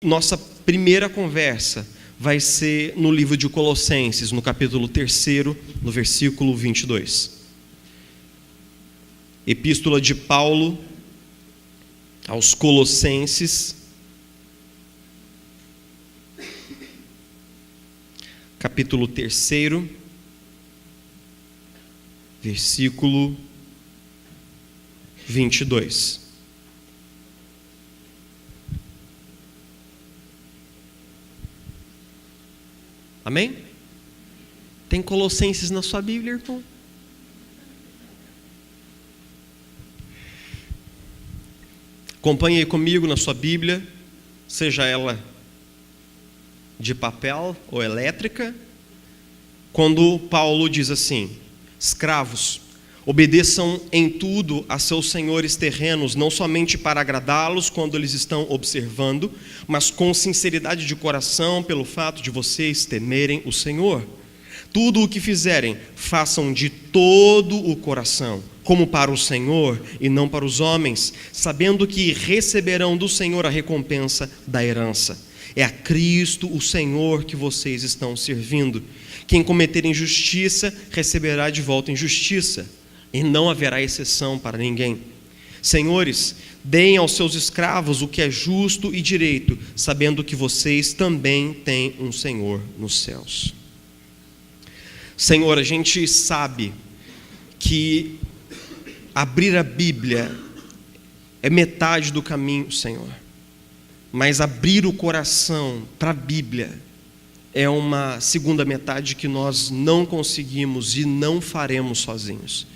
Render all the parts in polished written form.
Nossa primeira conversa vai ser no livro de Colossenses, no capítulo 3, no versículo 22. Epístola de Paulo aos Colossenses, capítulo 3, versículo 22. Amém? Tem Colossenses na sua Bíblia, irmão? Acompanhe aí comigo na sua Bíblia, seja ela de papel ou elétrica, quando Paulo diz assim: escravos, obedeçam em tudo a seus senhores terrenos, não somente para agradá-los quando eles estão observando, mas com sinceridade de coração, pelo fato de vocês temerem o Senhor. Tudo o que fizerem, façam de todo o coração, como para o Senhor e não para os homens, sabendo que receberão do Senhor a recompensa da herança. É a Cristo, o Senhor, que vocês estão servindo. Quem cometer injustiça, receberá de volta injustiça, e não haverá exceção para ninguém. Senhores, deem aos seus escravos o que é justo e direito, sabendo que vocês também têm um Senhor nos céus. Senhor, a gente sabe que abrir a Bíblia é metade do caminho, Senhor. Mas abrir o coração para a Bíblia é uma segunda metade que nós não conseguimos e não faremos sozinhos.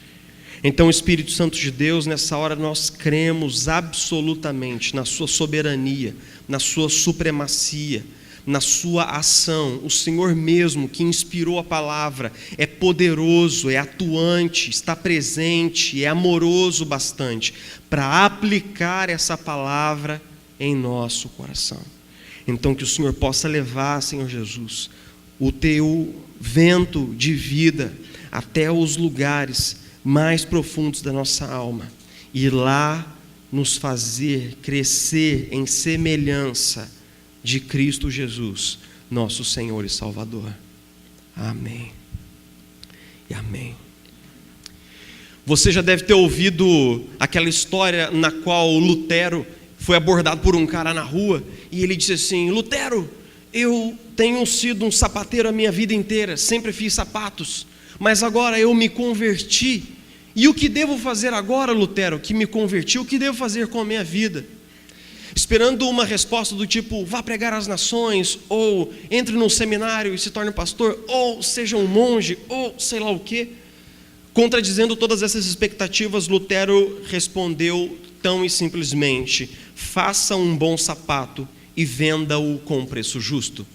Então, Espírito Santo de Deus, nessa hora nós cremos absolutamente na sua soberania, na sua supremacia, na sua ação. O Senhor mesmo que inspirou a palavra é poderoso, é atuante, está presente, é amoroso bastante para aplicar essa palavra em nosso coração. Então que o Senhor possa levar, Senhor Jesus, o teu vento de vida até os lugares mais profundos da nossa alma e lá nos fazer crescer em semelhança de Cristo Jesus, nosso Senhor e Salvador. Amém e amém. Você já deve ter ouvido aquela história na qual Lutero foi abordado por um cara na rua e ele disse assim: Lutero, eu tenho sido um sapateiro a minha vida inteira, sempre fiz sapatos, mas agora eu me converti. E o que devo fazer agora, Lutero, que me converti? O que devo fazer com a minha vida? Esperando uma resposta do tipo: vá pregar às nações, ou entre num seminário e se torne pastor, ou seja um monge, ou sei lá o quê. Contradizendo todas essas expectativas, Lutero respondeu tão e simplesmente: faça um bom sapato e venda-o com preço justo.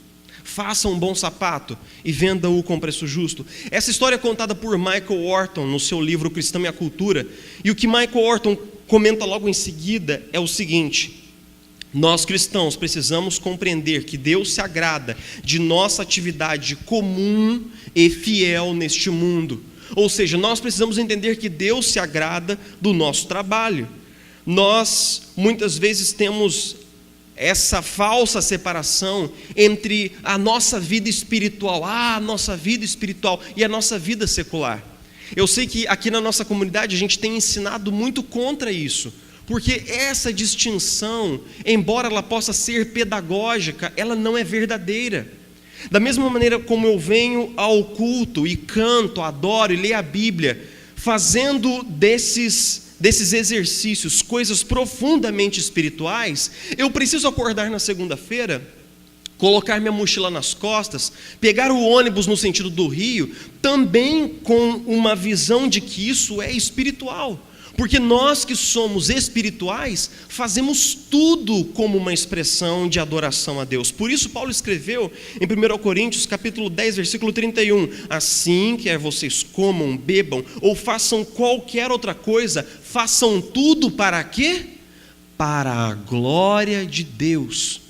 Faça um bom sapato e venda-o com preço justo. Essa história é contada por Michael Horton no seu livro Cristão e a Cultura. E o que Michael Horton comenta logo em seguida é o seguinte: nós cristãos precisamos compreender que Deus se agrada de nossa atividade comum e fiel neste mundo. Ou seja, nós precisamos entender que Deus se agrada do nosso trabalho. Nós muitas vezes temos essa falsa separação entre a nossa vida espiritual, a nossa vida espiritual e a nossa vida secular. Eu sei que aqui na nossa comunidade a gente tem ensinado muito contra isso, porque essa distinção, embora ela possa ser pedagógica, ela não é verdadeira. Da mesma maneira como eu venho ao culto e canto, adoro e leio a Bíblia, fazendo desses exercícios coisas profundamente espirituais, eu preciso acordar na segunda-feira, colocar minha mochila nas costas, pegar o ônibus no sentido do Rio, também com uma visão de que isso é espiritual. Porque nós que somos espirituais, fazemos tudo como uma expressão de adoração a Deus. Por isso Paulo escreveu em 1 Coríntios capítulo 10, versículo 31, assim quer vocês comam, bebam ou façam qualquer outra coisa, façam tudo para quê? Para a glória de Deus.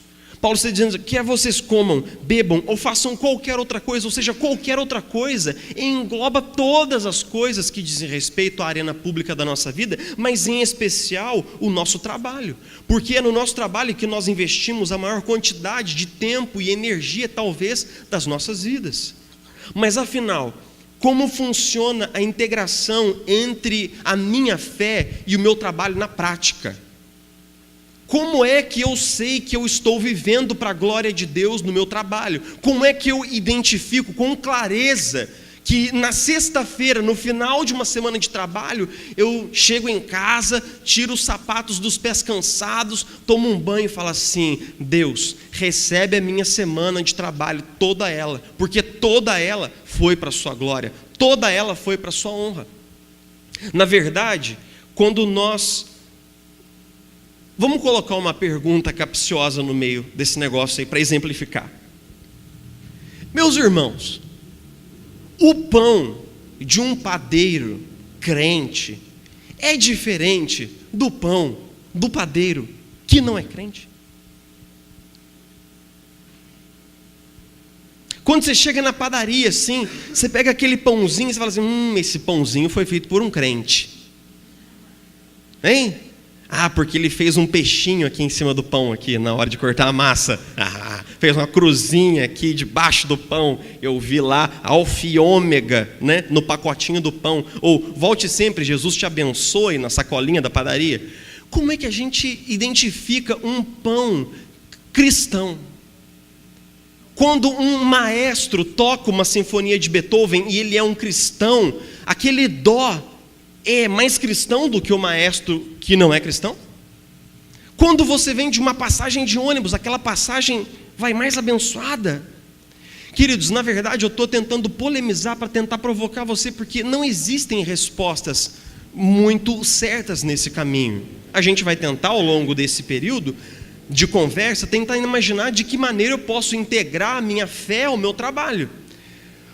Paulo está dizendo, quer vocês comam, bebam ou façam qualquer outra coisa, ou seja, qualquer outra coisa engloba todas as coisas que dizem respeito à arena pública da nossa vida, mas em especial o nosso trabalho, porque é no nosso trabalho que nós investimos a maior quantidade de tempo e energia, talvez, das nossas vidas. Mas afinal, como funciona a integração entre a minha fé e o meu trabalho na prática? Como é que eu sei que eu estou vivendo para a glória de Deus no meu trabalho? Como é que eu identifico com clareza que na sexta-feira, no final de uma semana de trabalho, eu chego em casa, tiro os sapatos dos pés cansados, tomo um banho e falo assim, Deus, recebe a minha semana de trabalho, toda ela, porque toda ela foi para a sua glória, toda ela foi para a sua honra. Na verdade, quando nós... Vamos colocar uma pergunta capciosa no meio desse negócio aí para exemplificar. Meus irmãos, o pão de um padeiro crente é diferente do pão do padeiro que não é crente? Quando você chega na padaria assim, você pega aquele pãozinho e você fala assim, esse pãozinho foi feito por um crente. Hein? Ah, porque ele fez um peixinho aqui em cima do pão, aqui, na hora de cortar a massa. Fez uma cruzinha aqui debaixo do pão. Eu vi lá, alfa e ômega, né, no pacotinho do pão. Ou, volte sempre, Jesus te abençoe, na sacolinha da padaria. Como é que a gente identifica um pão cristão? Quando um maestro toca uma sinfonia de Beethoven e ele é um cristão, aquele dó é mais cristão do que o maestro que não é cristão? Quando você vem de uma passagem de ônibus, aquela passagem vai mais abençoada? Queridos, na verdade eu estou tentando polemizar para tentar provocar você, porque não existem respostas muito certas nesse caminho. A gente vai tentar ao longo desse período de conversa, tentar imaginar de que maneira eu posso integrar a minha fé ao meu trabalho.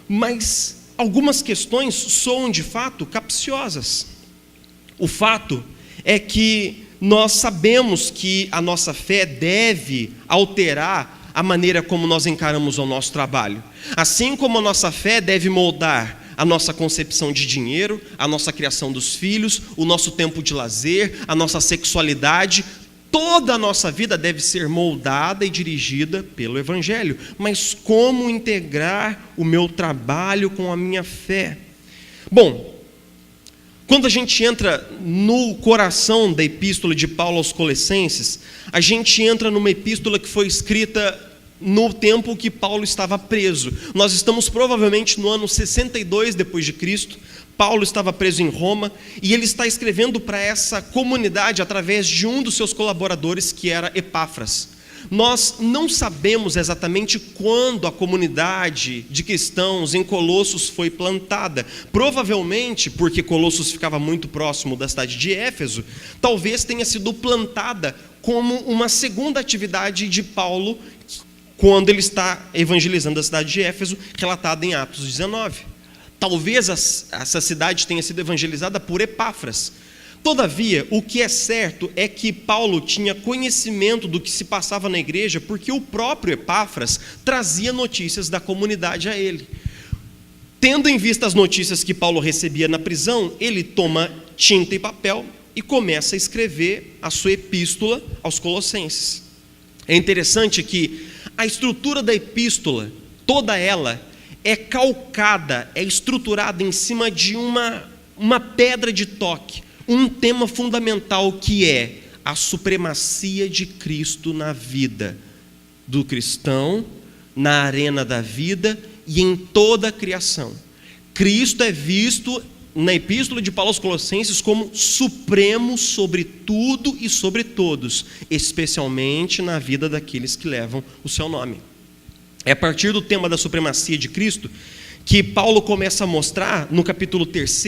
Mas algumas questões soam de fato capciosas. O fato é que nós sabemos que a nossa fé deve alterar a maneira como nós encaramos o nosso trabalho. Assim como a nossa fé deve moldar a nossa concepção de dinheiro, a nossa criação dos filhos, o nosso tempo de lazer, a nossa sexualidade, toda a nossa vida deve ser moldada e dirigida pelo Evangelho. Mas como integrar o meu trabalho com a minha fé? Bom, quando a gente entra no coração da epístola de Paulo aos Colossenses, a gente entra numa epístola que foi escrita no tempo que Paulo estava preso. Nós estamos provavelmente no ano 62 depois de Cristo. Paulo estava preso em Roma e ele está escrevendo para essa comunidade através de um dos seus colaboradores, que era Epáfras. Nós não sabemos exatamente quando a comunidade de cristãos em Colossos foi plantada. Provavelmente, porque Colossos ficava muito próximo da cidade de Éfeso, talvez tenha sido plantada como uma segunda atividade de Paulo, quando ele está evangelizando a cidade de Éfeso, relatada em Atos 19. Talvez essa cidade tenha sido evangelizada por Epáfras. Todavia, o que é certo é que Paulo tinha conhecimento do que se passava na igreja, porque o próprio Epáfras trazia notícias da comunidade a ele. Tendo em vista as notícias que Paulo recebia na prisão, ele toma tinta e papel e começa a escrever a sua epístola aos Colossenses. É interessante que a estrutura da epístola, toda ela, é calcada, é estruturada em cima de uma pedra de toque, um tema fundamental, que é a supremacia de Cristo na vida do cristão, na arena da vida e em toda a criação. Cristo é visto na epístola de Paulo aos Colossenses como supremo sobre tudo e sobre todos, especialmente na vida daqueles que levam o seu nome. É a partir do tema da supremacia de Cristo que Paulo começa a mostrar, no capítulo 3,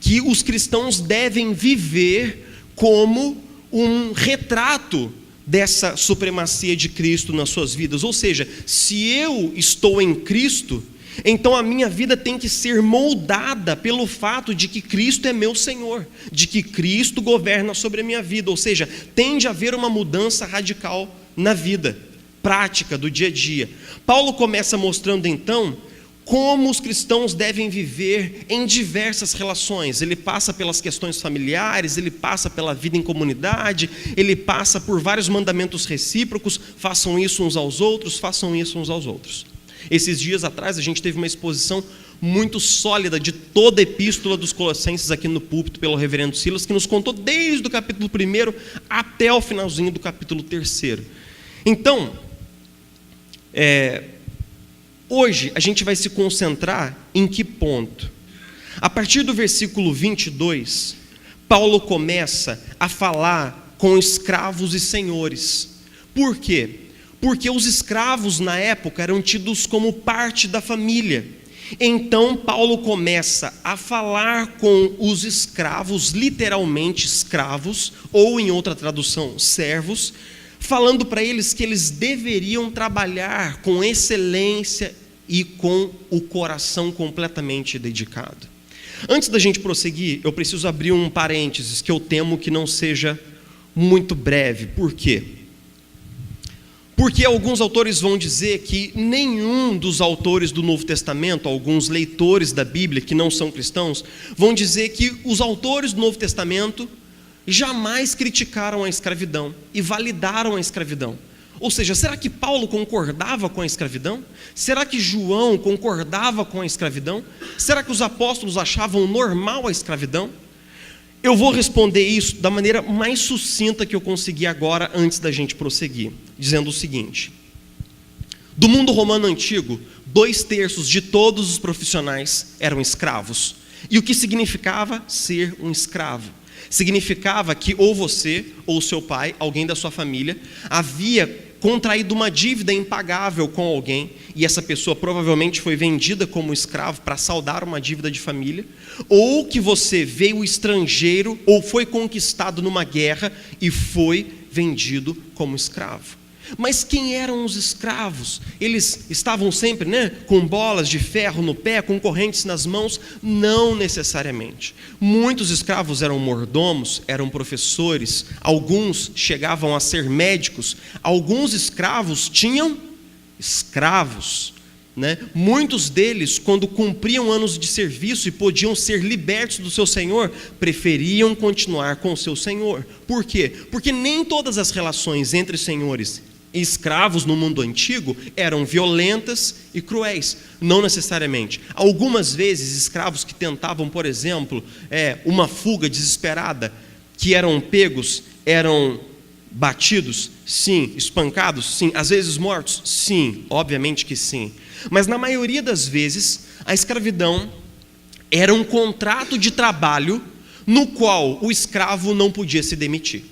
que os cristãos devem viver como um retrato dessa supremacia de Cristo nas suas vidas. Ou seja, se eu estou em Cristo, então a minha vida tem que ser moldada pelo fato de que Cristo é meu Senhor, de que Cristo governa sobre a minha vida. Ou seja, tem de haver uma mudança radical na vida, prática do dia a dia. Paulo começa mostrando então como os cristãos devem viver em diversas relações. Ele passa pelas questões familiares, ele passa pela vida em comunidade, ele passa por vários mandamentos recíprocos: façam isso uns aos outros, façam isso uns aos outros. Esses dias atrás a gente teve uma exposição muito sólida de toda a epístola dos Colossenses aqui no púlpito pelo reverendo Silas, que nos contou desde o capítulo 1 até o finalzinho do capítulo 3. Então, hoje a gente vai se concentrar em que ponto? A partir do versículo 22, Paulo começa a falar com escravos e senhores. Por quê? Porque os escravos na época eram tidos como parte da família. Então Paulo começa a falar com os escravos, literalmente escravos, ou em outra tradução, servos, falando para eles que eles deveriam trabalhar com excelência e com o coração completamente dedicado. Antes da gente prosseguir, eu preciso abrir um parênteses que eu temo que não seja muito breve. Por quê? Porque alguns autores vão dizer que nenhum dos autores do Novo Testamento, alguns leitores da Bíblia que não são cristãos, vão dizer que os autores do Novo Testamento jamais criticaram a escravidão e validaram a escravidão. Ou seja, será que Paulo concordava com a escravidão? Será que João concordava com a escravidão? Será que os apóstolos achavam normal a escravidão? Eu vou responder isso da maneira mais sucinta que eu conseguir agora, antes da gente prosseguir, dizendo o seguinte: do mundo romano antigo, 2/3 de todos os profissionais eram escravos. E o que significava ser um escravo? Significava que ou você, ou seu pai, alguém da sua família, havia contraído uma dívida impagável com alguém, e essa pessoa provavelmente foi vendida como escravo para saldar uma dívida de família, ou que você veio estrangeiro, ou foi conquistado numa guerra e foi vendido como escravo. Mas quem eram os escravos? Eles estavam sempre, com bolas de ferro no pé, com correntes nas mãos? Não necessariamente. Muitos escravos eram mordomos, eram professores, alguns chegavam a ser médicos, alguns escravos tinham escravos. Muitos deles, quando cumpriam anos de serviço e podiam ser libertos do seu senhor, preferiam continuar com o seu senhor. Por quê? Porque nem todas as relações entre senhores e escravos no mundo antigo eram violentas e cruéis, não necessariamente. Algumas vezes escravos que tentavam, por exemplo, uma fuga desesperada, que eram pegos, eram batidos, sim. Espancados, sim. Às vezes mortos, sim, obviamente que sim. Mas na maioria das vezes a escravidão era um contrato de trabalho no qual o escravo não podia se demitir.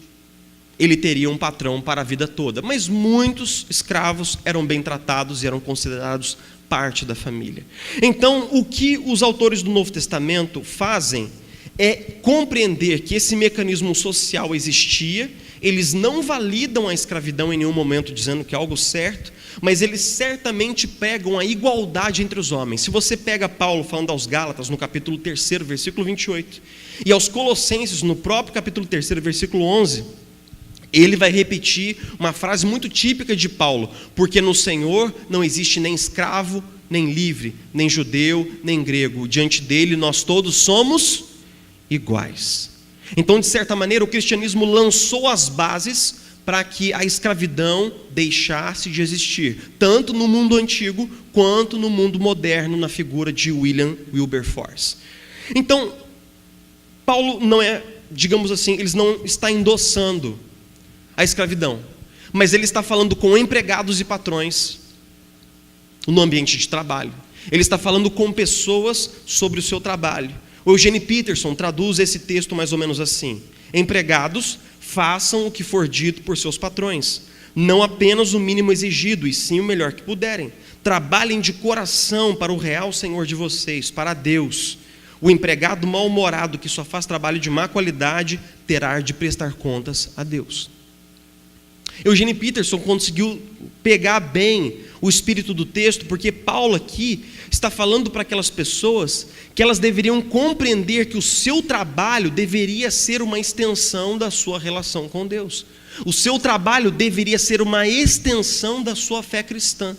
Ele teria um patrão para a vida toda. Mas muitos escravos eram bem tratados e eram considerados parte da família. Então, o que os autores do Novo Testamento fazem é compreender que esse mecanismo social existia. Eles não validam a escravidão em nenhum momento dizendo que é algo certo, mas eles certamente pegam a igualdade entre os homens. Se você pega Paulo falando aos Gálatas no capítulo 3, versículo 28, e aos Colossenses no próprio capítulo 3, versículo 11, ele vai repetir uma frase muito típica de Paulo: porque no Senhor não existe nem escravo, nem livre, nem judeu, nem grego. Diante dele nós todos somos iguais. Então, de certa maneira, o cristianismo lançou as bases para que a escravidão deixasse de existir, tanto no mundo antigo quanto no mundo moderno, na figura de William Wilberforce. Então, Paulo não é, digamos assim, ele não está endossando a escravidão, mas ele está falando com empregados e patrões no ambiente de trabalho. Ele está falando com pessoas sobre o seu trabalho. O Eugene Peterson traduz esse texto mais ou menos assim: empregados, façam o que for dito por seus patrões, não apenas o mínimo exigido, e sim o melhor que puderem. Trabalhem de coração para o real Senhor de vocês, para Deus. O empregado mal-humorado que só faz trabalho de má qualidade terá de prestar contas a Deus. Eugene Peterson conseguiu pegar bem o espírito do texto, porque Paulo aqui está falando para aquelas pessoas que elas deveriam compreender que o seu trabalho deveria ser uma extensão da sua relação com Deus. O seu trabalho deveria ser uma extensão da sua fé cristã.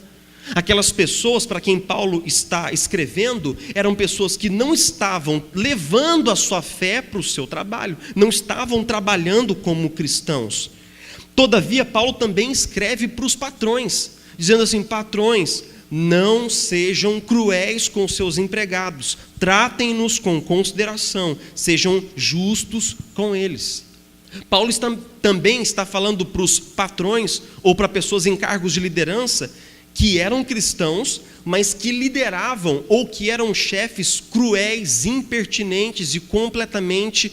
Aquelas pessoas para quem Paulo está escrevendo eram pessoas que não estavam levando a sua fé para o seu trabalho, não estavam trabalhando como cristãos. Todavia, Paulo também escreve para os patrões, dizendo assim: patrões, não sejam cruéis com seus empregados, tratem-nos com consideração, sejam justos com eles. Paulo também está falando para os patrões ou para pessoas em cargos de liderança que eram cristãos, mas que lideravam ou que eram chefes cruéis, impertinentes e completamente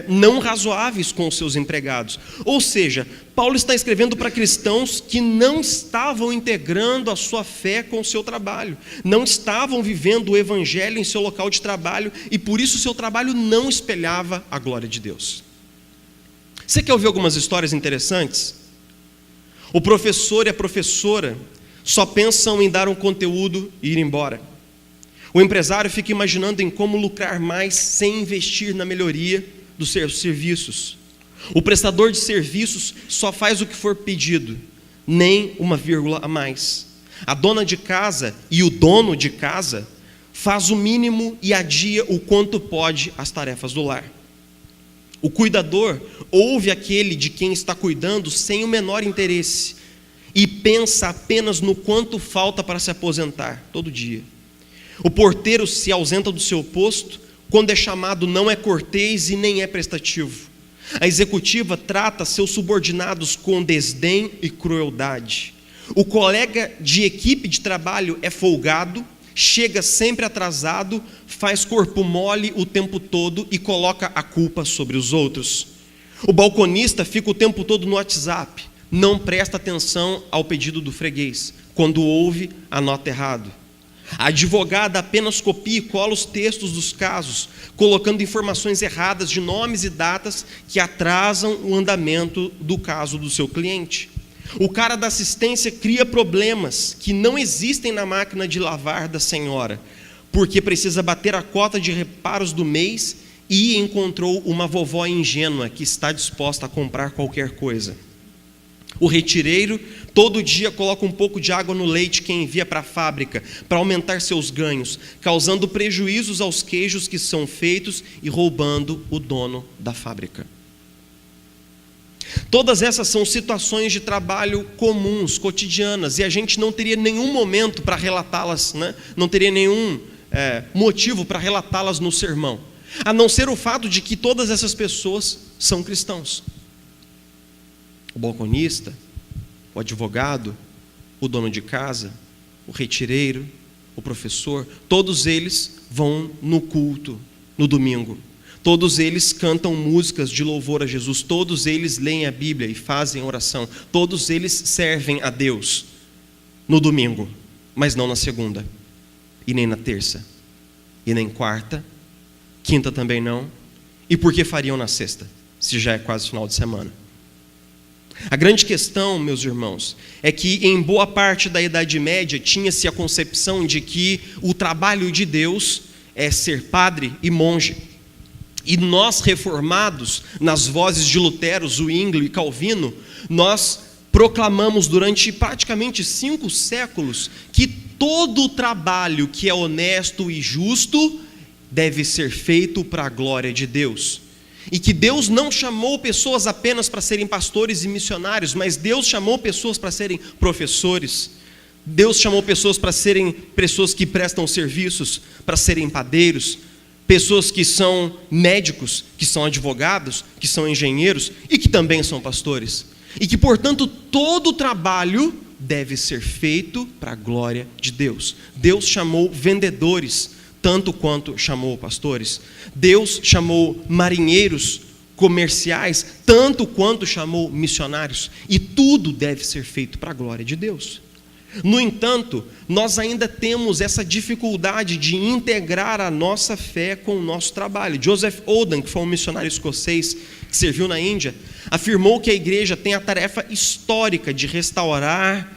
não razoáveis com os seus empregados. Ou seja, Paulo está escrevendo para cristãos que não estavam integrando a sua fé com o seu trabalho, não estavam vivendo o evangelho em seu local de trabalho e por isso o seu trabalho não espelhava a glória de Deus. Você quer ouvir algumas histórias interessantes? O professor e a professora só pensam em dar um conteúdo e ir embora. O empresário fica imaginando em como lucrar mais sem investir na melhoria dos seus serviços. O prestador de serviços só faz o que for pedido, nem uma vírgula a mais. A dona de casa e o dono de casa faz o mínimo e adia o quanto pode as tarefas do lar. O cuidador ouve aquele de quem está cuidando sem o menor interesse e pensa apenas no quanto falta para se aposentar todo dia. O porteiro se ausenta do seu posto, quando é chamado não é cortês e nem é prestativo. A executiva trata seus subordinados com desdém e crueldade. O colega de equipe de trabalho é folgado, chega sempre atrasado, faz corpo mole o tempo todo e coloca a culpa sobre os outros. O balconista fica o tempo todo no WhatsApp, não presta atenção ao pedido do freguês, quando ouve, anota errado. A advogada apenas copia e cola os textos dos casos, colocando informações erradas de nomes e datas que atrasam o andamento do caso do seu cliente. O cara da assistência cria problemas que não existem na máquina de lavar da senhora, porque precisa bater a cota de reparos do mês e encontrou uma vovó ingênua que está disposta a comprar qualquer coisa. O retireiro todo dia coloca um pouco de água no leite que envia para a fábrica para aumentar seus ganhos, causando prejuízos aos queijos que são feitos e roubando o dono da fábrica. Todas essas são situações de trabalho comuns, cotidianas, e a gente não teria nenhum momento para relatá-las, né? Não teria nenhum motivo para relatá-las no sermão, a não ser o fato de que todas essas pessoas são cristãos. O balconista, o advogado, o dono de casa, o retireiro, o professor, todos eles vão no culto no domingo. Todos eles cantam músicas de louvor a Jesus, todos eles leem a Bíblia e fazem oração, todos eles servem a Deus no domingo, mas não na segunda, e nem na terça, e nem quarta, quinta também não, e por que fariam na sexta, se já é quase final de semana? A grande questão, meus irmãos, é que em boa parte da Idade Média tinha-se a concepção de que o trabalho de Deus é ser padre e monge. E nós reformados, nas vozes de Lutero, Zwinglio e Calvino, nós proclamamos durante praticamente 5 séculos que todo o trabalho que é honesto e justo deve ser feito para a glória de Deus. E que Deus não chamou pessoas apenas para serem pastores e missionários, mas Deus chamou pessoas para serem professores. Deus chamou pessoas para serem pessoas que prestam serviços, para serem padeiros, pessoas que são médicos, que são advogados, que são engenheiros e que também são pastores. E que, portanto, todo o trabalho deve ser feito para a glória de Deus. Deus chamou vendedores, tanto quanto chamou pastores. Deus chamou marinheiros comerciais, tanto quanto chamou missionários. E tudo deve ser feito para a glória de Deus. No entanto, nós ainda temos essa dificuldade de integrar a nossa fé com o nosso trabalho. Joseph Oldham, que foi um missionário escocês que serviu na Índia, afirmou que a igreja tem a tarefa histórica de restaurar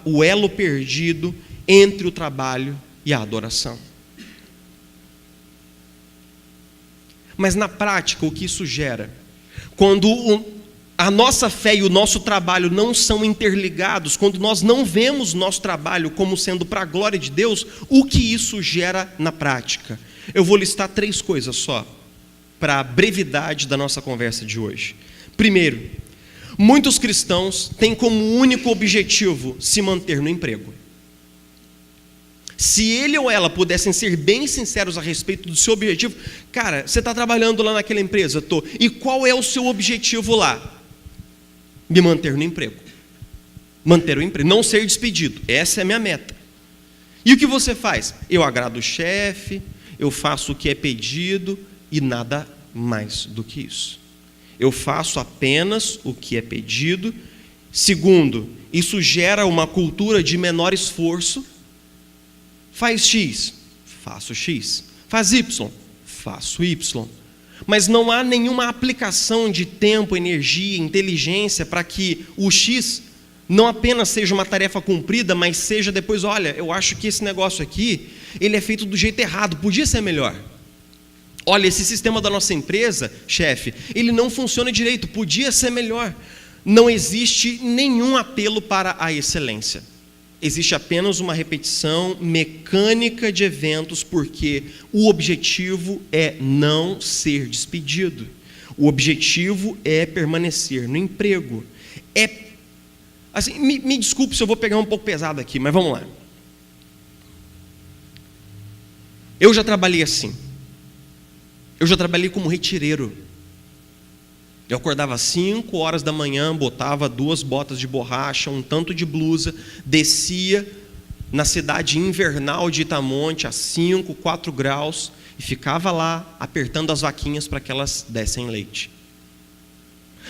o elo perdido entre o trabalho e a adoração. Mas na prática, o que isso gera? Quando a nossa fé e o nosso trabalho não são interligados, quando nós não vemos nosso trabalho como sendo para a glória de Deus, o que isso gera na prática? Eu vou listar 3 coisas só, para a brevidade da nossa conversa de hoje. Primeiro, muitos cristãos têm como único objetivo se manter no emprego. Se ele ou ela pudessem ser bem sinceros a respeito do seu objetivo, cara, você está trabalhando lá naquela empresa? Tô. E qual é o seu objetivo lá? Me manter no emprego. Manter o emprego, não ser despedido. Essa é a minha meta. E o que você faz? Eu agrado o chefe, eu faço o que é pedido e nada mais do que isso. Eu faço apenas o que é pedido. Segundo, isso gera uma cultura de menor esforço. Faz X, faço X. Faz Y, faço Y. Mas não há nenhuma aplicação de tempo, energia, inteligência para que o X não apenas seja uma tarefa cumprida, mas seja depois, olha, eu acho que esse negócio aqui, ele é feito do jeito errado, podia ser melhor. Olha, esse sistema da nossa empresa, chefe, ele não funciona direito, podia ser melhor. Não existe nenhum apelo para a excelência. Existe apenas uma repetição mecânica de eventos, porque o objetivo é não ser despedido. O objetivo é permanecer no emprego. Assim, me desculpe se eu vou pegar um pouco pesado aqui, mas vamos lá. Eu já trabalhei assim. Eu já trabalhei como retireiro. Eu acordava às 5 horas da manhã, botava 2 botas de borracha, um tanto de blusa, descia na cidade invernal de Itamonte, a 5, 4 graus, e ficava lá apertando as vaquinhas para que elas dessem leite.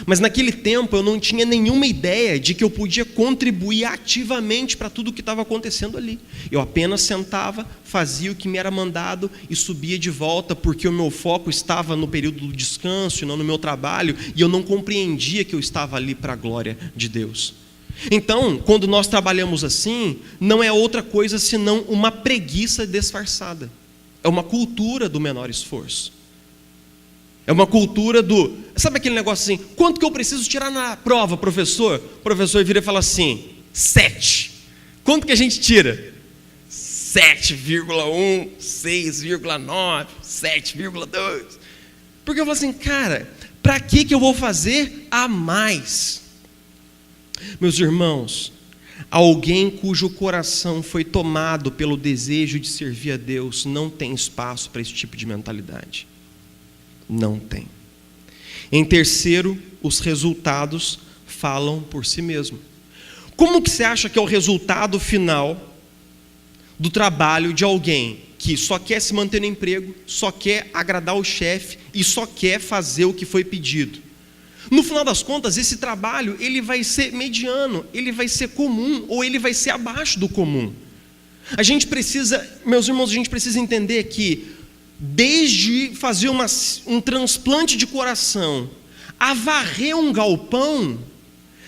Mas naquele tempo eu não tinha nenhuma ideia de que eu podia contribuir ativamente para tudo o que estava acontecendo ali. Eu apenas sentava, fazia o que me era mandado e subia de volta, porque o meu foco estava no período do descanso e não no meu trabalho, e eu não compreendia que eu estava ali para a glória de Deus. Então, quando nós trabalhamos assim, não é outra coisa senão uma preguiça disfarçada. É uma cultura do menor esforço. É uma cultura do... Sabe aquele negócio assim, quanto que eu preciso tirar na prova, professor? O professor vira e fala assim, 7. Quanto que a gente tira? 7,1, 6,9, 7,2. Porque eu falo assim, cara, para que eu vou fazer a mais? Meus irmãos, alguém cujo coração foi tomado pelo desejo de servir a Deus não tem espaço para esse tipo de mentalidade. Não tem. Em terceiro, os resultados falam por si mesmo. Como que você acha que é o resultado final do trabalho de alguém que só quer se manter no emprego, só quer agradar o chefe e só quer fazer o que foi pedido? No final das contas, esse trabalho ele vai ser mediano, ele vai ser comum ou ele vai ser abaixo do comum. A gente precisa, meus irmãos, a gente precisa entender que desde fazer um transplante de coração a varrer um galpão,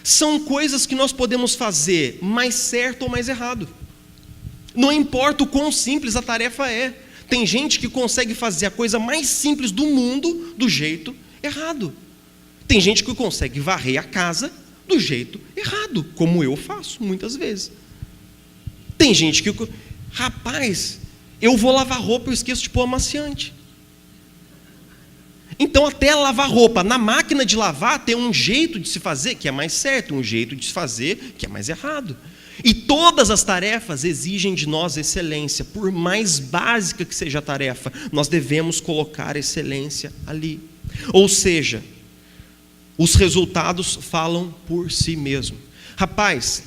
são coisas que nós podemos fazer mais certo ou mais errado. Não importa o quão simples a tarefa é. Tem gente que consegue fazer a coisa mais simples do mundo do jeito errado. Tem gente que consegue varrer a casa do jeito errado, como eu faço muitas vezes. Tem gente que... Rapaz, eu vou lavar roupa e eu esqueço de pôr amaciante. Então até lavar roupa na máquina de lavar tem um jeito de se fazer que é mais certo, um jeito de se fazer que é mais errado. E todas as tarefas exigem de nós excelência. Por mais básica que seja a tarefa, nós devemos colocar excelência ali. Ou seja, os resultados falam por si mesmo. Rapaz,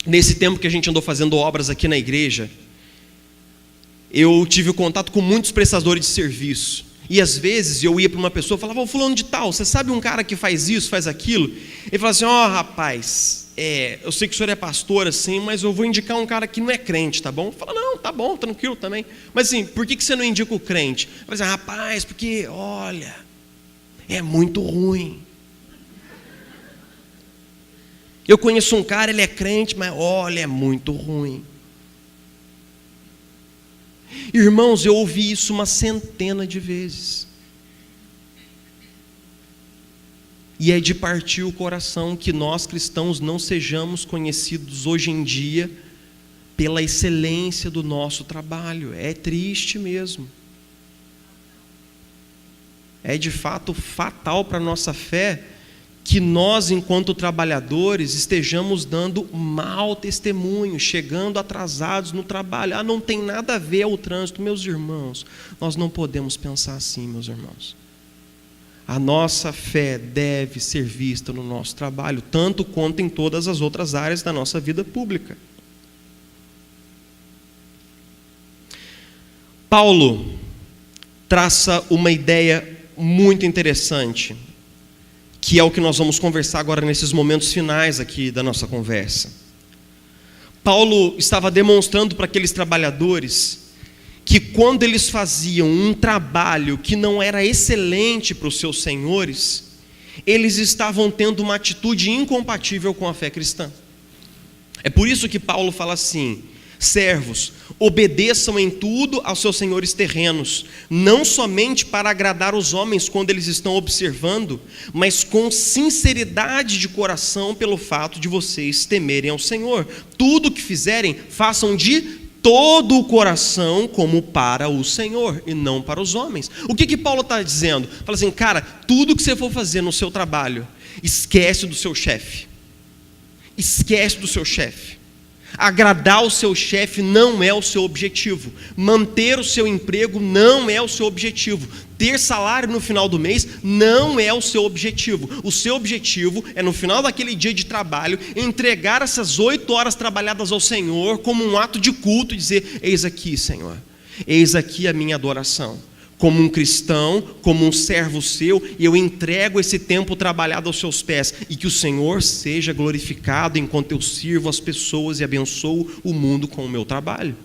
nesse tempo que a gente andou fazendo obras aqui na igreja, eu tive contato com muitos prestadores de serviço. E às vezes eu ia para uma pessoa e falava, ô fulano de tal, você sabe um cara que faz isso, faz aquilo? Ele falava assim, rapaz, eu sei que o senhor é pastor assim, mas eu vou indicar um cara que não é crente, tá bom? Fala, não, tá bom, tranquilo também. Mas assim, por que você não indica o crente? Eu falei assim, rapaz, porque, olha, é muito ruim. Eu conheço um cara, ele é crente, mas olha, é muito ruim. Irmãos, eu ouvi isso uma centena de vezes. E é de partir o coração que nós cristãos não sejamos conhecidos hoje em dia pela excelência do nosso trabalho. É triste mesmo. É de fato fatal para a nossa fé que nós, enquanto trabalhadores, estejamos dando mau testemunho, chegando atrasados no trabalho. Não tem nada a ver o trânsito. Meus irmãos, nós não podemos pensar assim, meus irmãos. A nossa fé deve ser vista no nosso trabalho, tanto quanto em todas as outras áreas da nossa vida pública. Paulo traça uma ideia muito interessante, que é o que nós vamos conversar agora nesses momentos finais aqui da nossa conversa. Paulo estava demonstrando para aqueles trabalhadores que quando eles faziam um trabalho que não era excelente para os seus senhores, eles estavam tendo uma atitude incompatível com a fé cristã. É por isso que Paulo fala assim: servos, obedeçam em tudo aos seus senhores terrenos, não somente para agradar os homens quando eles estão observando, mas com sinceridade de coração pelo fato de vocês temerem ao Senhor. Tudo o que fizerem, façam de todo o coração como para o Senhor e não para os homens. O que Paulo está dizendo? Fala assim, cara, tudo que você for fazer no seu trabalho, esquece do seu chefe. Esquece do seu chefe. Agradar o seu chefe não é o seu objetivo. Manter o seu emprego não é o seu objetivo. Ter salário no final do mês não é o seu objetivo. O seu objetivo é, no final daquele dia de trabalho, entregar essas 8 horas trabalhadas ao Senhor como um ato de culto e dizer: eis aqui, Senhor, eis aqui a minha adoração. Como um cristão, como um servo seu, e eu entrego esse tempo trabalhado aos seus pés, e que o Senhor seja glorificado enquanto eu sirvo as pessoas e abençoo o mundo com o meu trabalho.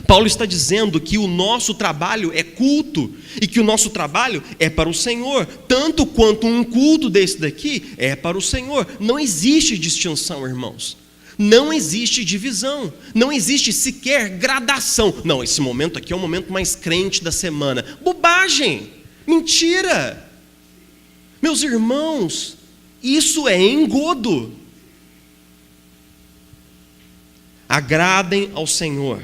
Paulo está dizendo que o nosso trabalho é culto, e que o nosso trabalho é para o Senhor, tanto quanto um culto desse daqui é para o Senhor. Não existe distinção, irmãos. Não existe divisão, não existe sequer gradação. Não, esse momento aqui é o momento mais crente da semana. Bobagem, mentira. Meus irmãos, isso é engodo. Agradem ao Senhor.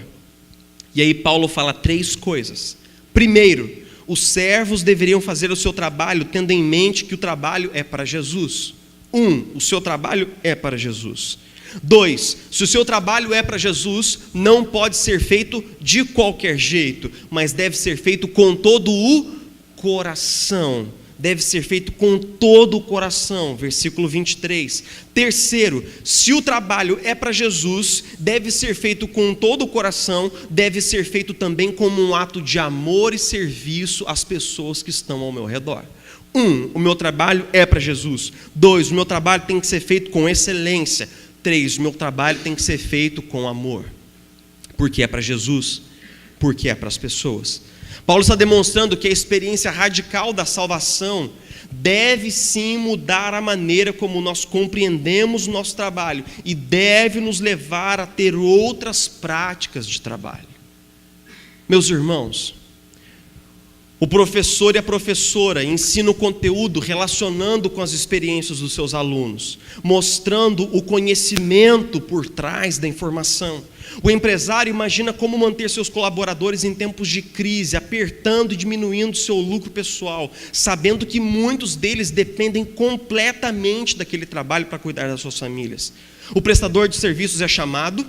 E aí Paulo fala 3 coisas. Primeiro, os servos deveriam fazer o seu trabalho tendo em mente que o trabalho é para Jesus. 1, o seu trabalho é para Jesus. 2, se o seu trabalho é para Jesus, não pode ser feito de qualquer jeito, mas deve ser feito com todo o coração. Deve ser feito com todo o coração, versículo 23. Terceiro, se o trabalho é para Jesus, deve ser feito com todo o coração, deve ser feito também como um ato de amor e serviço às pessoas que estão ao meu redor. 1, o meu trabalho é para Jesus. 2, o meu trabalho tem que ser feito com excelência. 3, o meu trabalho tem que ser feito com amor, porque é para Jesus, porque é para as pessoas. Paulo está demonstrando que a experiência radical da salvação deve sim mudar a maneira como nós compreendemos o nosso trabalho e deve nos levar a ter outras práticas de trabalho. Meus irmãos, o professor e a professora ensinam o conteúdo relacionando com as experiências dos seus alunos, mostrando o conhecimento por trás da informação. O empresário imagina como manter seus colaboradores em tempos de crise, apertando e diminuindo seu lucro pessoal, sabendo que muitos deles dependem completamente daquele trabalho para cuidar das suas famílias. O prestador de serviços é chamado,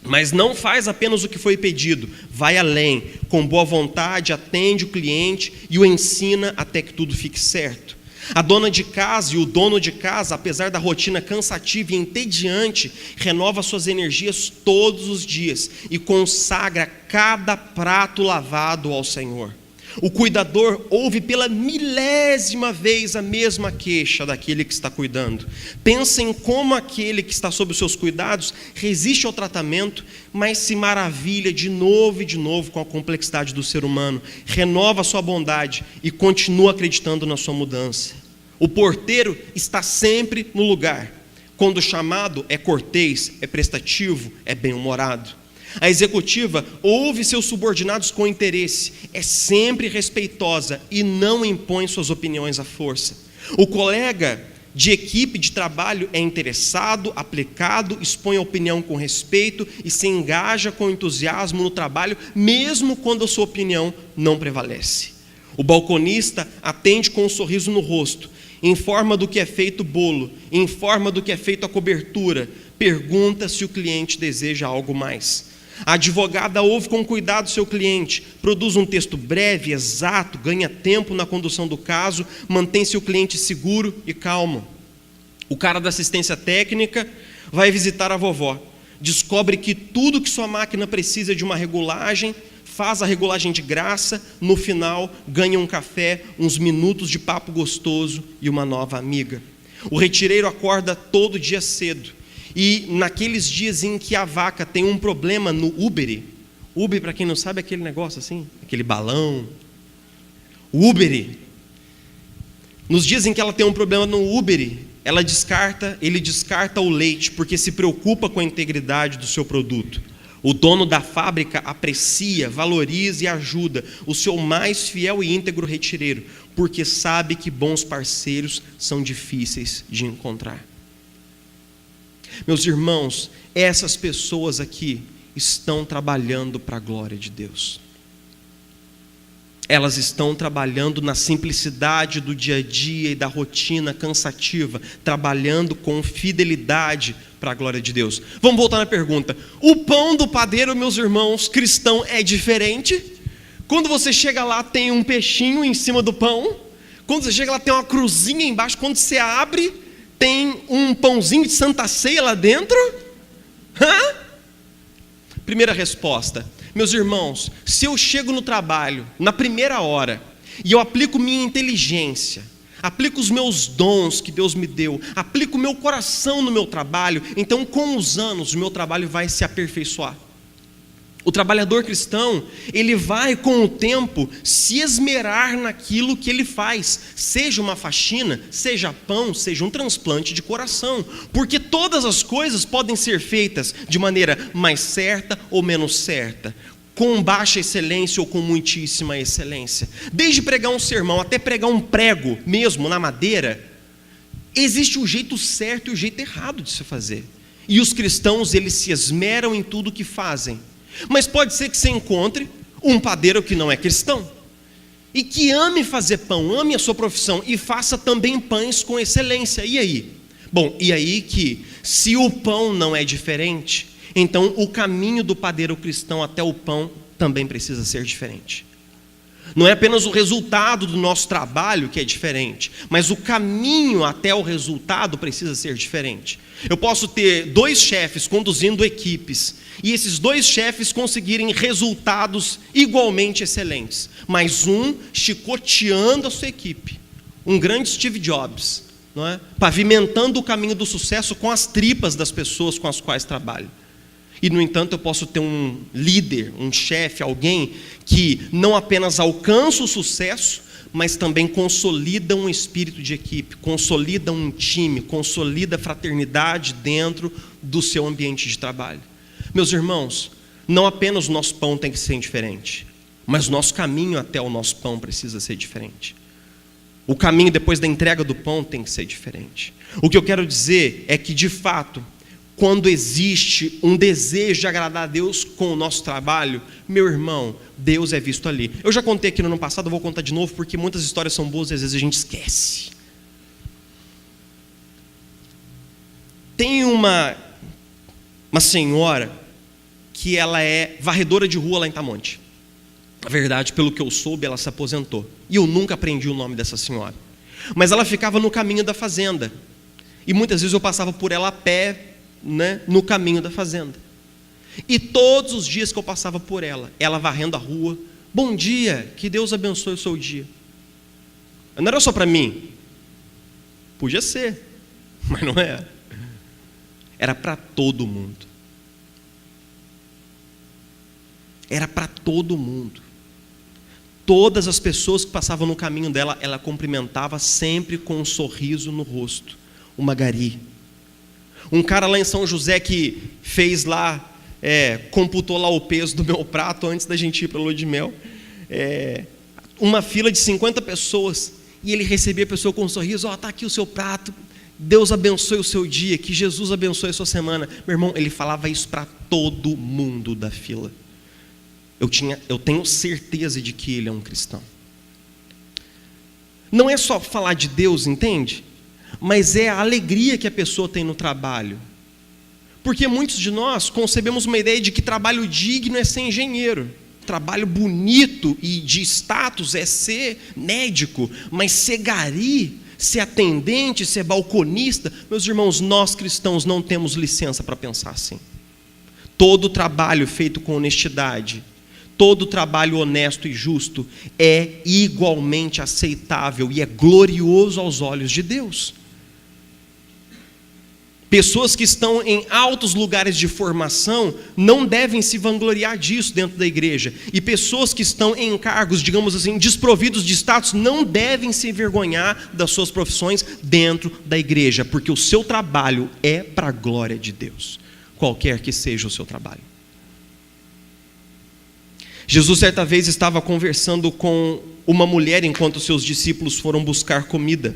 mas não faz apenas o que foi pedido, vai além, com boa vontade, atende o cliente e o ensina até que tudo fique certo. A dona de casa e o dono de casa, apesar da rotina cansativa e entediante, renova suas energias todos os dias e consagra cada prato lavado ao Senhor. O cuidador ouve pela 1000ª vez a mesma queixa daquele que está cuidando. Pensa em como aquele que está sob os seus cuidados resiste ao tratamento, mas se maravilha de novo e de novo com a complexidade do ser humano, renova a sua bondade e continua acreditando na sua mudança. O porteiro está sempre no lugar. Quando chamado, é cortês, é prestativo, é bem-humorado. A executiva ouve seus subordinados com interesse, é sempre respeitosa e não impõe suas opiniões à força. O colega de equipe de trabalho é interessado, aplicado, expõe a opinião com respeito e se engaja com entusiasmo no trabalho, mesmo quando a sua opinião não prevalece. O balconista atende com um sorriso no rosto, informa do que é feito o bolo, informa do que é feito a cobertura, pergunta se o cliente deseja algo mais. A advogada ouve com cuidado seu cliente, produz um texto breve, exato, ganha tempo na condução do caso, mantém seu cliente seguro e calmo. O cara da assistência técnica vai visitar a vovó, descobre que tudo que sua máquina precisa é de uma regulagem, faz a regulagem de graça, no final ganha um café, uns minutos de papo gostoso e uma nova amiga. O retireiro acorda todo dia cedo. E naqueles dias em que a vaca tem um problema no Uber, para quem não sabe, é aquele negócio assim, aquele balão, Uber. Nos dias em que ela tem um problema no Uber, ele descarta o leite, porque se preocupa com a integridade do seu produto. O dono da fábrica aprecia, valoriza e ajuda o seu mais fiel e íntegro retireiro, porque sabe que bons parceiros são difíceis de encontrar. Meus irmãos, essas pessoas aqui estão trabalhando para a glória de Deus. Elas estão trabalhando na simplicidade do dia a dia e da rotina cansativa, trabalhando com fidelidade para a glória de Deus. Vamos voltar na pergunta. O pão do padeiro, meus irmãos, cristão é diferente? Quando você chega lá tem um peixinho em cima do pão. Quando você chega lá tem uma cruzinha embaixo. Quando você abre, tem um pãozinho de Santa Ceia lá dentro? Primeira resposta. Meus irmãos, se eu chego no trabalho na primeira hora e eu aplico minha inteligência, aplico os meus dons que Deus me deu, aplico o meu coração no meu trabalho, então com os anos o meu trabalho vai se aperfeiçoar. O trabalhador cristão, ele vai com o tempo se esmerar naquilo que ele faz, seja uma faxina, seja pão, seja um transplante de coração, porque todas as coisas podem ser feitas de maneira mais certa ou menos certa, com baixa excelência ou com muitíssima excelência. Desde pregar um sermão até pregar um prego mesmo na madeira, existe o jeito certo e o jeito errado de se fazer. E os cristãos, eles se esmeram em tudo que fazem. Mas pode ser que você encontre um padeiro que não é cristão e que ame fazer pão, ame a sua profissão e faça também pães com excelência. E aí? Bom, e aí que se o pão não é diferente, então o caminho do padeiro cristão até o pão também precisa ser diferente. Não é apenas o resultado do nosso trabalho que é diferente, mas o caminho até o resultado precisa ser diferente. Eu posso ter 2 chefes conduzindo equipes e esses 2 chefes conseguirem resultados igualmente excelentes, mas um chicoteando a sua equipe, um grande Steve Jobs, não é? Pavimentando o caminho do sucesso com as tripas das pessoas com as quais trabalho. E, no entanto, eu posso ter um líder, um chefe, alguém que não apenas alcança o sucesso, mas também consolida um espírito de equipe, consolida um time, consolida a fraternidade dentro do seu ambiente de trabalho. Meus irmãos, não apenas o nosso pão tem que ser diferente, mas o nosso caminho até o nosso pão precisa ser diferente. O caminho depois da entrega do pão tem que ser diferente. O que eu quero dizer é que, de fato, quando existe um desejo de agradar a Deus com o nosso trabalho, meu irmão, Deus é visto ali. Eu já contei aqui no ano passado, eu vou contar de novo, porque muitas histórias são boas e às vezes a gente esquece. Tem uma senhora que ela é varredora de rua lá em Tamonte. Na verdade, pelo que eu soube, ela se aposentou. E eu nunca aprendi o nome dessa senhora. Mas ela ficava no caminho da fazenda. E muitas vezes eu passava por ela a pé, no caminho da fazenda. E todos os dias que eu passava por ela varrendo a rua, bom dia, que Deus abençoe o seu dia. Não era só para mim, podia ser, mas não era. Era para todo mundo. Era para todo mundo. Todas as pessoas que passavam no caminho dela, ela cumprimentava sempre com um sorriso no rosto. Uma Gari. Um cara lá em São José que fez lá, computou lá o peso do meu prato antes da gente ir para a lua de mel. Uma fila de 50 pessoas. e ele recebia a pessoa com um sorriso: está aqui o seu prato, Deus abençoe o seu dia, que Jesus abençoe a sua semana. Meu irmão, ele falava isso para todo mundo da fila. Eu tenho certeza de que ele é um cristão. Não é só falar de Deus, entende? Mas é a alegria que a pessoa tem no trabalho. Porque muitos de nós concebemos uma ideia de que trabalho digno é ser engenheiro. Trabalho bonito e de status é ser médico. Mas ser gari, ser atendente, ser balconista, meus irmãos, nós cristãos não temos licença para pensar assim. Todo trabalho feito com honestidade, todo trabalho honesto e justo é igualmente aceitável e é glorioso aos olhos de Deus. Pessoas que estão em altos lugares de formação não devem se vangloriar disso dentro da igreja. E pessoas que estão em cargos, digamos assim, desprovidos de status, não devem se envergonhar das suas profissões dentro da igreja, porque o seu trabalho é para a glória de Deus, qualquer que seja o seu trabalho. Jesus certa vez estava conversando com uma mulher enquanto seus discípulos foram buscar comida.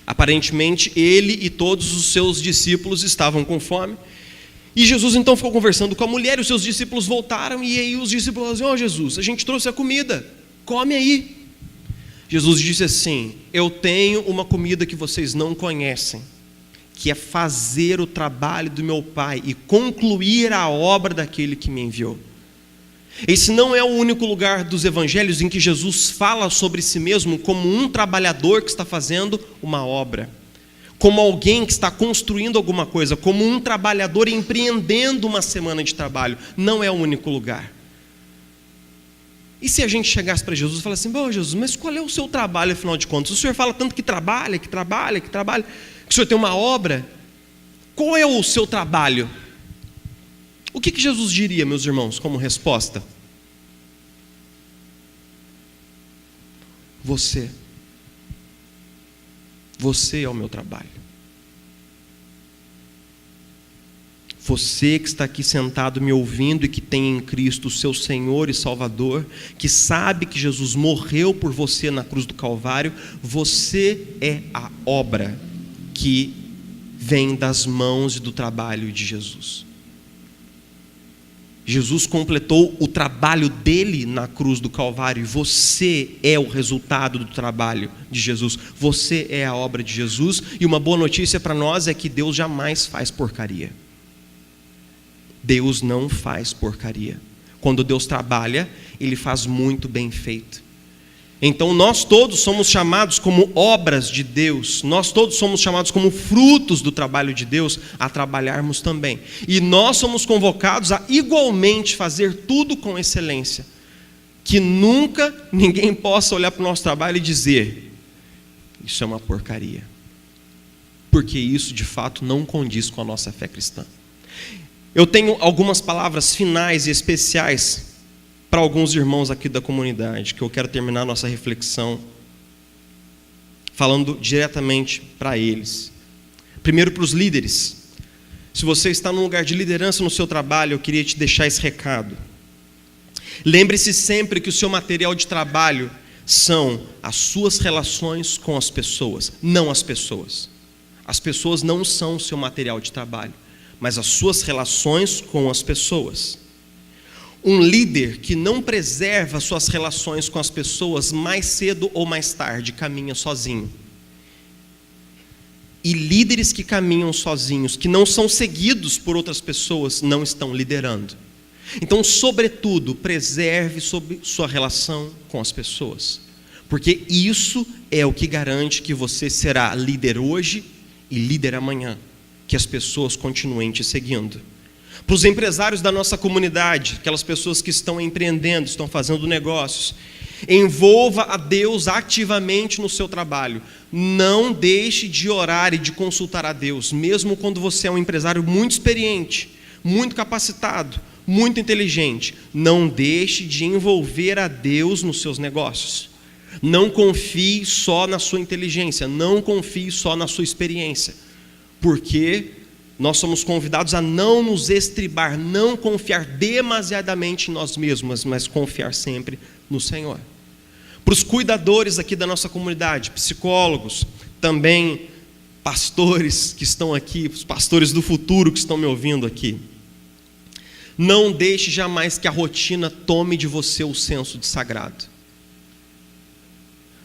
Aparentemente, ele e todos os seus discípulos estavam com fome. E Jesus então ficou conversando com a mulher, e os seus discípulos voltaram, e aí os discípulos falaram: Jesus, a gente trouxe a comida, come aí. Jesus disse assim: eu tenho uma comida que vocês não conhecem, que é fazer o trabalho do meu Pai e concluir a obra daquele que me enviou. Esse não é o único lugar dos evangelhos em que Jesus fala sobre si mesmo como um trabalhador que está fazendo uma obra, como alguém que está construindo alguma coisa, como um trabalhador empreendendo uma semana de trabalho. Não é o único lugar. E se a gente chegasse para Jesus e falasse assim: bom, Jesus, mas qual é o seu trabalho afinal de contas? O senhor fala tanto que trabalha, que o senhor tem uma obra. Qual é o seu trabalho? O que Jesus diria, meus irmãos, como resposta? Você é o meu trabalho. Você que está aqui sentado me ouvindo e que tem em Cristo o seu Senhor e Salvador, que sabe que Jesus morreu por você na cruz do Calvário, você é a obra que vem das mãos e do trabalho de Jesus. Jesus completou o trabalho dele na cruz do Calvário, e você é o resultado do trabalho de Jesus. Você é a obra de Jesus, e uma boa notícia para nós é que Deus jamais faz porcaria. Deus não faz porcaria. Quando Deus trabalha, Ele faz muito bem feito. Então nós todos somos chamados como obras de Deus, nós todos somos chamados como frutos do trabalho de Deus a trabalharmos também. E nós somos convocados a igualmente fazer tudo com excelência. Que nunca ninguém possa olhar para o nosso trabalho e dizer: isso é uma porcaria. Porque isso de fato não condiz com a nossa fé cristã. Eu tenho algumas palavras finais e especiais para alguns irmãos aqui da comunidade, que eu quero terminar a nossa reflexão falando diretamente para eles. Primeiro, para os líderes. Se você está num lugar de liderança no seu trabalho, eu queria te deixar esse recado. Lembre-se sempre que o seu material de trabalho são as suas relações com as pessoas, não as pessoas. As pessoas não são o seu material de trabalho, mas as suas relações com as pessoas. Um líder que não preserva suas relações com as pessoas, mais cedo ou mais tarde, caminha sozinho. E líderes que caminham sozinhos, que não são seguidos por outras pessoas, não estão liderando. Então, sobretudo, preserve sua relação com as pessoas, porque isso é o que garante que você será líder hoje e líder amanhã, que as pessoas continuem te seguindo. Para os empresários da nossa comunidade, aquelas pessoas que estão empreendendo, estão fazendo negócios, envolva a Deus ativamente no seu trabalho. Não deixe de orar e de consultar a Deus, mesmo quando você é um empresário muito experiente, muito capacitado, muito inteligente. Não deixe de envolver a Deus nos seus negócios. Não confie só na sua inteligência, não confie só na sua experiência, porque nós somos convidados a não nos estribar, não confiar demasiadamente em nós mesmos, mas confiar sempre no Senhor. para os cuidadores aqui da nossa comunidade, psicólogos, também pastores que estão aqui, os pastores do futuro que estão me ouvindo aqui. Não deixe jamais que a rotina tome de você o senso de sagrado.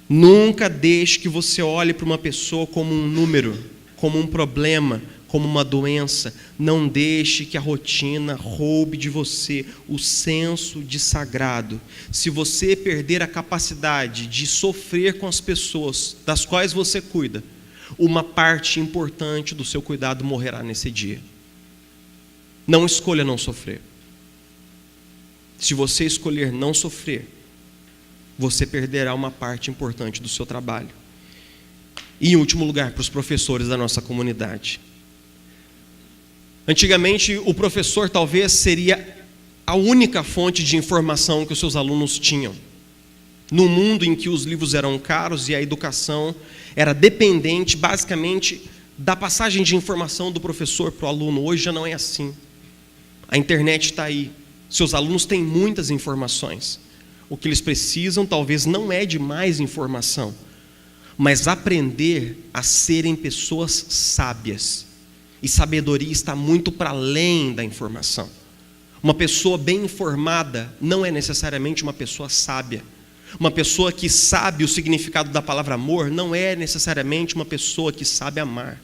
Nunca deixe que você olhe para uma pessoa como um número, como um problema, como uma doença. Não deixe que a rotina roube de você o senso de sagrado. Se você perder a capacidade de sofrer com as pessoas das quais você cuida, uma parte importante do seu cuidado morrerá nesse dia. Não escolha não sofrer. Se você escolher não sofrer, você perderá uma parte importante do seu trabalho. E em último lugar, para os professores da nossa comunidade. Antigamente, o professor talvez seria a única fonte de informação que os seus alunos tinham. No mundo em que os livros eram caros e a educação era dependente, basicamente, da passagem de informação do professor para o aluno. Hoje já não é assim. A internet está aí. Seus alunos têm muitas informações. O que eles precisam talvez não é de mais informação, mas aprender a serem pessoas sábias. E sabedoria está muito para além da informação. Uma pessoa bem informada não é necessariamente uma pessoa sábia. Uma pessoa que sabe o significado da palavra amor não é necessariamente uma pessoa que sabe amar.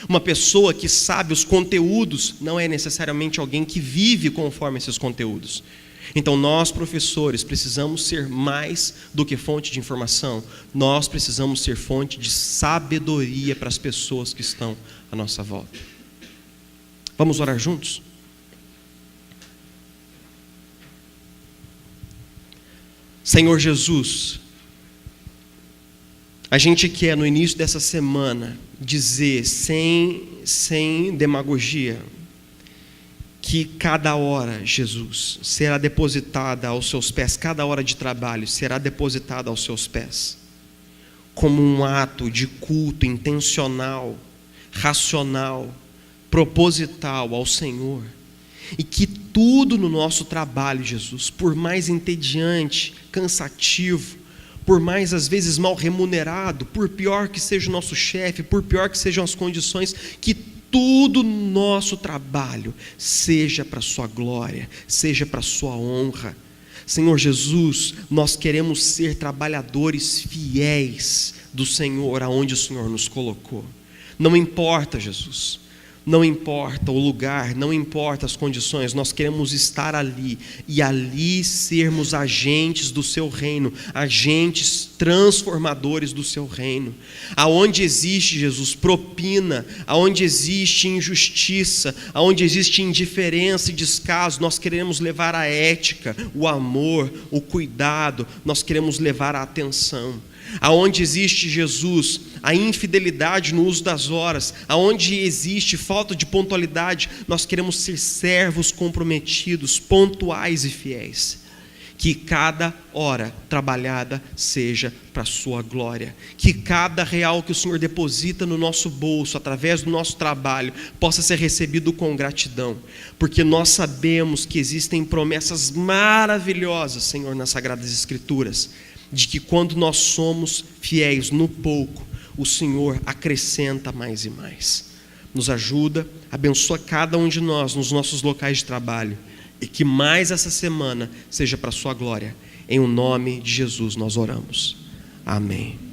Uma pessoa que sabe os conteúdos não é necessariamente alguém que vive conforme esses conteúdos. Então nós, professores, precisamos ser mais do que fonte de informação. Nós precisamos ser fonte de sabedoria para as pessoas que estão à nossa volta. Vamos orar juntos? Senhor Jesus, a gente quer no início dessa semana dizer sem demagogia que cada hora, Jesus, será depositada aos seus pés, cada hora de trabalho será depositada aos seus pés, como um ato de culto intencional, racional, proposital ao Senhor. E que tudo no nosso trabalho, Jesus, por mais entediante, cansativo, por mais às vezes mal remunerado, por pior que seja o nosso chefe, por pior que sejam as condições, que tudo no nosso trabalho seja para a sua glória, seja para a sua honra. Senhor Jesus, nós queremos ser trabalhadores fiéis do Senhor, aonde o Senhor nos colocou. Não importa, Jesus, não importa o lugar, não importa as condições, nós queremos estar ali e ali sermos agentes do seu reino, agentes transformadores do seu reino. Aonde existe, Jesus, propina, aonde existe injustiça, aonde existe indiferença e descaso, nós queremos levar a ética, o amor, o cuidado, nós queremos levar a atenção. Aonde existe, Jesus, a infidelidade no uso das horas, aonde existe falta de pontualidade, nós queremos ser servos comprometidos, pontuais e fiéis. Que cada hora trabalhada seja para a sua glória. Que cada real que o Senhor deposita no nosso bolso, através do nosso trabalho, possa ser recebido com gratidão. Porque nós sabemos que existem promessas maravilhosas, Senhor, nas Sagradas Escrituras, de que quando nós somos fiéis no pouco, o Senhor acrescenta mais e mais. Nos ajuda, abençoa cada um de nós nos nossos locais de trabalho, e que mais essa semana seja para a sua glória. Em o nome de Jesus nós oramos. Amém.